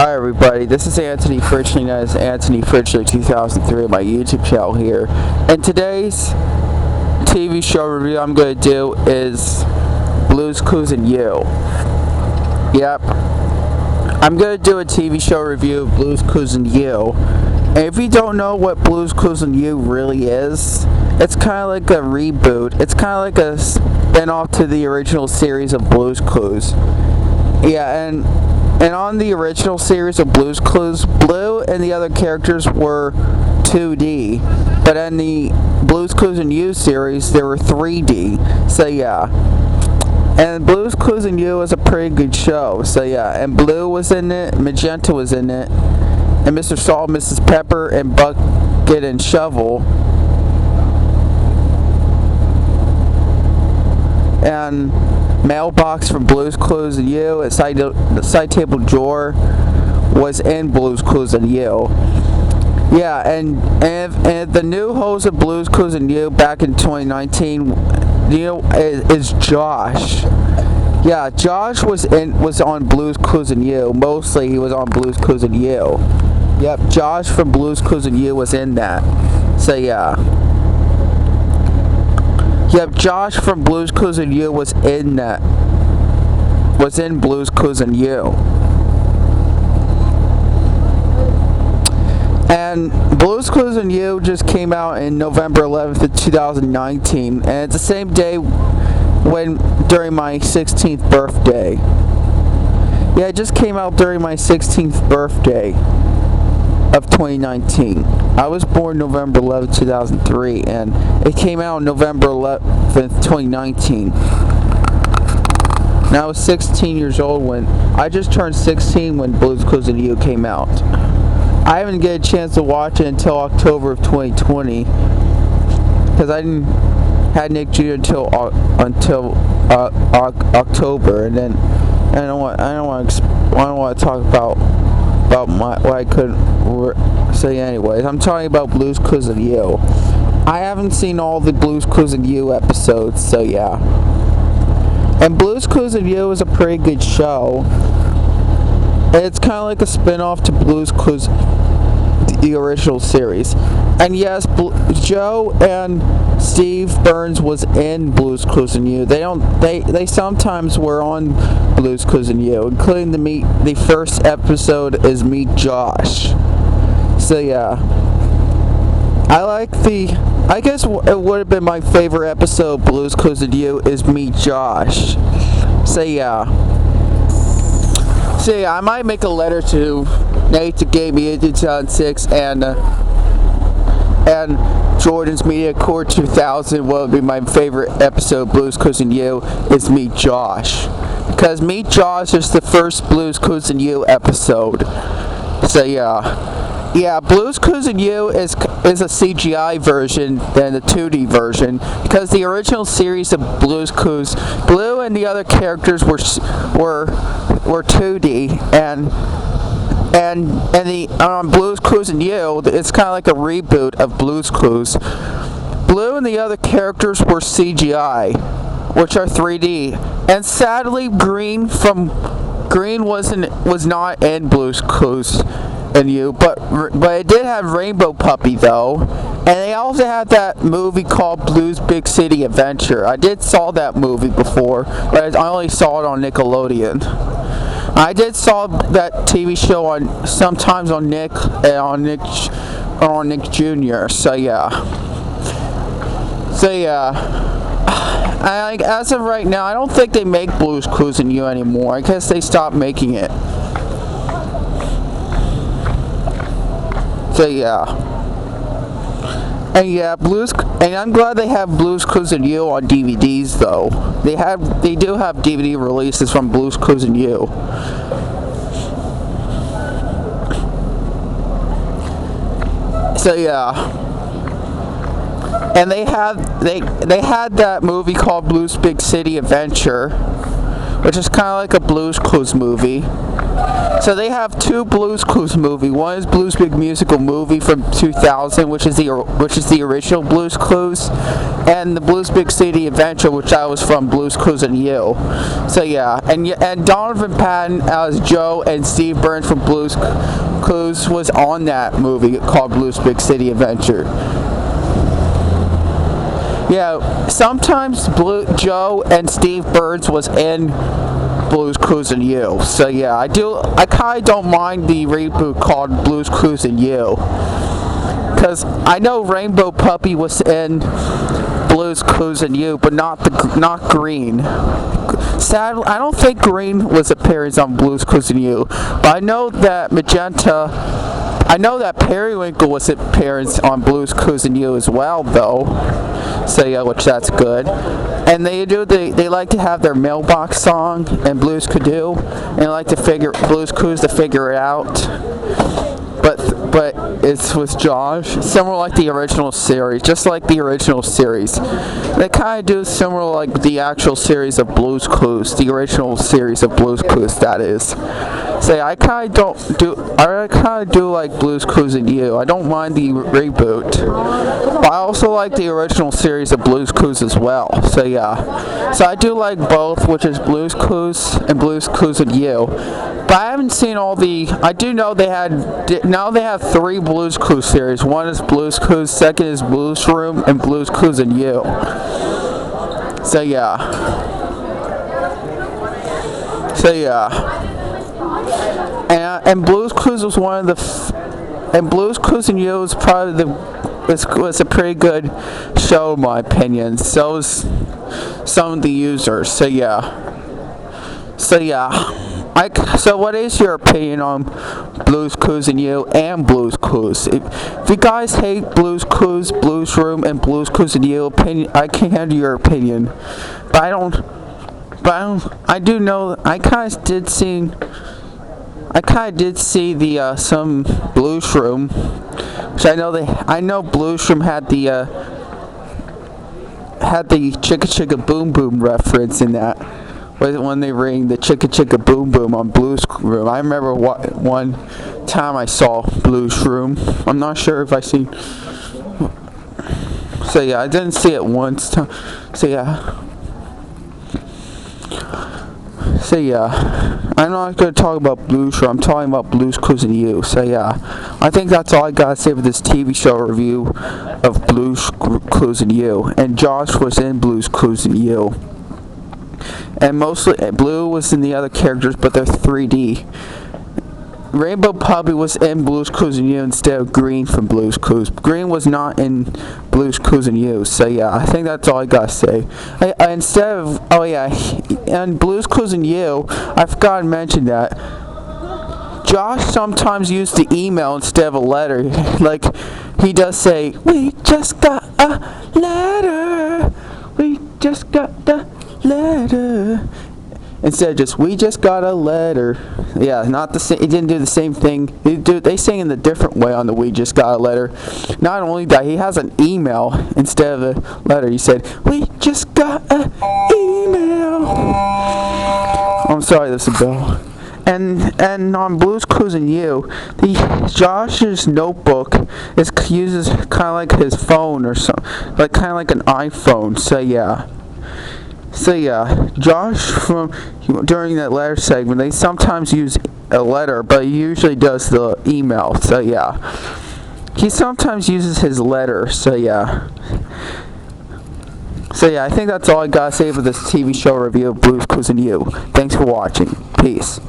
Hi everybody, this is Anthony Fritchley, known as Anthony Fritchley 2003 on my YouTube channel here. And today's TV show review I'm going to do is Blue's Clues and You. Yep. I'm going to do a TV show review of Blue's Clues and You. And if you don't know what Blue's Clues and You really is, it's kind of like a reboot. It's kind of like a spin-off to the original series of Blue's Clues. Yeah, and on the original series of Blue's Clues, Blue and the other characters were 2D, but in the Blue's Clues and You series, they were 3D. So yeah, and Blue's Clues and You was a pretty good show. So yeah, and Blue was in it, Magenta was in it, and Mr. Salt, Mrs. Pepper, and Bucket and Shovel, and Mailbox from Blue's Clues and You, and Side Table Drawer was in Blue's Clues and You. Yeah, and the new host of Blue's Clues and You back in 2019, is Josh. Yeah, Josh was on Blue's Clues and You. Mostly he was on Blue's Clues and You. Yep, Josh from Blue's Clues and You was in that. So yeah. Yep, Josh from Blue's Clues and You was in Blue's Clues and You. And Blue's Clues and You just came out in November 11th of 2019, and it's the same day during my 16th birthday. Yeah, it just came out during my 16th birthday of 2019. I was born November 11th, 2003, and it came out on November 11th, 2019. And I was 16 years old when I just turned 16 when Blue's Clues and You came out. I haven't get a chance to watch it until October of 2020 because I didn't had Nick Jr. until October, and then I don't want to talk about what I couldn't say anyways. I'm talking about Blue's Clues and You. I haven't seen all the Blue's Clues and You episodes, so yeah. And Blue's Clues and You is a pretty good show. It's kind of like a spin-off to Blue's Clues, the original series. And yes, Joe and Steve Burns was in Blue's Clues and You. They sometimes were on Blue's Clues and You, including the first episode is Meet Josh. So yeah, I guess it would have been my favorite episode of Blue's Clues and You is Meet Josh. So yeah, I might make a letter to Nate that gave me in 2006 and Jordan's Media Corps 2000. What would be my favorite episode of Blue's Clues and You is Meet Josh, because Meet Josh is the first Blue's Clues and You episode. So yeah, Blue's Clues and You is a CGI version than the 2D version, because the original series of Blue's Clues, Blue and the other characters were 2D, and Blue's Clues and You, it's kind of like a reboot of Blue's Clues. Blue and the other characters were CGI, which are 3D, and sadly Green was not in Blue's Clues and You, but it did have Rainbow Puppy though, and they also had that movie called Blue's Big City Adventure. I did saw that movie before, but I only saw it on Nickelodeon. I did saw that TV show sometimes on Nick Jr. So yeah. As of right now, I don't think they make Blue's Clues and You anymore. I guess they stopped making it. So yeah. And yeah, and I'm glad they have Blue's Clues and You on DVDs though. They do have DVD releases from Blue's Clues and You. So yeah. And they had that movie called Blue's Big City Adventure, which is kind of like a Blue's Clues movie. So they have two Blue's Clues movie. One is Blue's Big Musical Movie from 2000, which is the original Blue's Clues, and the Blue's Big City Adventure, which that was from Blue's Clues and You. So yeah, and Donovan Patton as Joe and Steve Burns from Blue's Clues was on that movie called Blue's Big City Adventure. Yeah, sometimes Joe and Steve Burns was in Blue's Clues and You. So yeah, I kind of don't mind the reboot called Blue's Clues and You, because I know Rainbow Puppy was in Blue's Clues and You, but not Green. Sadly, I don't think Green was appearing on Blue's Clues and You, but I know that Periwinkle was appearing on Blue's Clues and You as well, though. So yeah, which that's good. And they like to have their mailbox song and Blue's Clues, and they like to Blue's Clues to figure it out. But it's with Josh, similar like the original series, just like the original series. They kind of do similar like the actual series of Blue's Clues, the original series of Blue's Clues, that is. So I kind of do like Blue's Clues and You. I don't mind the reboot, but I also like the original series of Blue's Clues as well. So yeah, so I do like both, which is Blue's Clues and Blue's Clues and You. But I haven't seen all the. I do know they have 3 Blue's Clues series. One is Blue's Clues, second is Blue's Room, and Blue's Clues and You. So yeah. And Blue's Clues was one of the. And Blue's Clues and You was probably was a pretty good show in my opinion. So was some of the users. So yeah. So what is your opinion on Blue's Clues and You and Blue's Clues? If you guys hate Blue's Clues, Blue's Room, and Blue's Clues and You, I can handle your opinion. But I do know I kind of did see the some Blue's Room, which I know Blue's Room had the Chicka Chicka Boom Boom reference in that. When they ring the Chicka Chicka Boom Boom on Blue's Room. I remember one time I saw Blue's Room. I'm not sure if I seen. So yeah, I didn't see it once. So yeah, I'm not going to talk about Blue's Room. I'm talking about Blue's Clues and You. So yeah, I think that's all I got to say for this TV show review of Blue's Clues and You. And Josh was in Blue's Clues and You. And mostly Blue was in the other characters, but they're 3D. Rainbow Puppy was in Blue's Clues and You instead of Green from Blue's Clues. Green was not in Blue's Clues and You. So yeah, I think that's all I gotta say. And Blue's Clues and You, I forgot to mention that Josh sometimes used the email instead of a letter. Like he does say, "We just got a letter. We just got the letter," instead of just "we just got a letter." Yeah, not the same. He didn't do the same thing. They sing in a different way on the "we just got a letter." Not only that, he has an email instead of a letter. He said, "We just got an email." I'm sorry, there's a bell. And on Blue's Clues and You, Josh's notebook uses kind of like his phone or something, like kind of like an iPhone. So yeah. Josh during that letter segment, they sometimes use a letter, but he usually does the email. So yeah, he sometimes uses his letter. So yeah, I think that's all I gotta say for this TV show review of Blue's Clues and You. Thanks for watching. Peace.